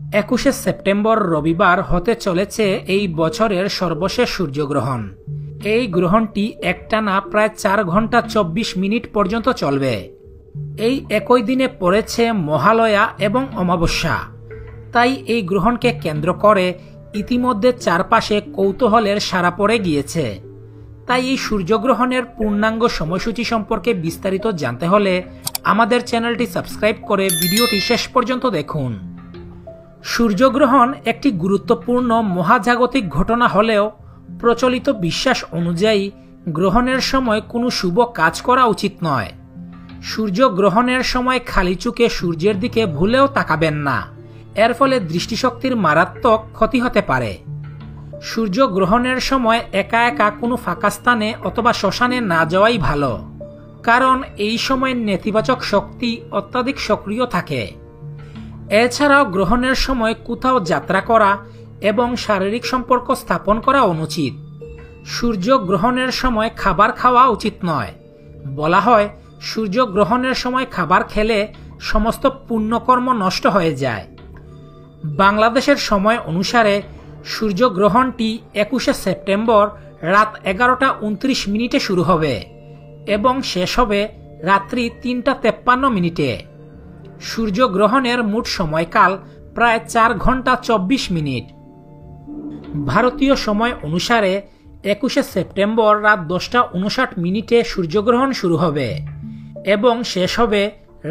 21শে September রবিবার হতে চলেছে এই বছরের সর্বশেষ সূর্যগ্রহণ। এই গ্রহণটি একটানা প্রায় 4 ঘন্টা 24 মিনিট পর্যন্ত চলবে। এই একই দিনে পড়েছে মহালয়া এবং অমাবস্যা। তাই এই গ্রহণকে কেন্দ্র করে ইতিমধ্যে চারপাশে কৌতূহলের সাড়া পড়ে গিয়েছে। তাই এই সূর্যগ্রহণের পূর্ণাঙ্গ সময়সূচি সম্পর্কে বিস্তারিত জানতে হলে আমাদের চ্যানেলটি সাবস্ক্রাইব করে ভিডিওটি শেষ পর্যন্ত দেখুন। সূর্যগ্রহণ একটি গুরুত্বপূর্ণ মহাজাগতিক ঘটনা হলেও প্রচলিত বিশ্বাস অনুযায়ী গ্রহণের সময় কোনো শুভ কাজ করা উচিত নয়। সূর্যগ্রহণের সময় খালি চোখে সূর্যের দিকে ভুলেও তাকাবেন না, এর ফলে দৃষ্টিশক্তির মারাত্মক ক্ষতি হতে পারে। সূর্যগ্রহণের সময় একা একা কোনো ফাঁকা স্থানে অথবা শ্মশানে না যাওয়াই ভালো, কারণ এই সময় নেতিবাচক শক্তি অত্যাধিক সক্রিয় থাকে। এছাড়াও গ্রহণের সময় কোথাও যাত্রা করা এবং শারীরিক সম্পর্ক স্থাপন করা অনুচিত। সূর্যগ্রহণের সময় খাবার খাওয়া উচিত নয়। বলা হয় সূর্যগ্রহণের সময় খাবার খেলে সমস্ত পুণ্যকর্ম নষ্ট হয়ে যায়। বাংলাদেশের সময় অনুসারে সূর্যগ্রহণটি 21শে সেপ্টেম্বর রাত 11:29 শুরু হবে এবং শেষ হবে রাত্রি 3:53। সূর্যগ্রহণের মোট সময়কাল প্রায় 4 ঘন্টা 24 মিনিট। ভারতীয় সময় অনুসারে 21শে সেপ্টেম্বর রাত 10:59 সূর্যগ্রহণ শুরু হবে এবং শেষ হবে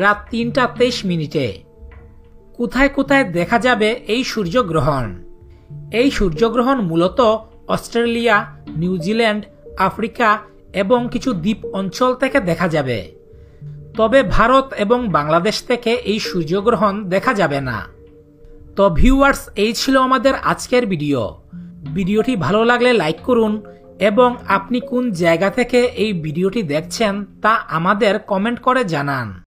রাত 3:23। কোথায় কোথায় দেখা যাবে এই সূর্যগ্রহণ? এই সূর্যগ্রহণ মূলত অস্ট্রেলিয়া, নিউজিল্যান্ড, আফ্রিকা এবং কিছু দ্বীপ অঞ্চল থেকে দেখা যাবে। তবে ভারত এবং বাংলাদেশ থেকে এই সূর্যগ্রহণ দেখা যাবে না। তো ভিউয়ার্স, এই ছিল আমাদের আজকের ভিডিও। ভিডিওটি ভালো লাগলে লাইক করুন এবং আপনি কোন জায়গা থেকে এই ভিডিওটি দেখছেন তা আমাদের কমেন্ট করে জানান।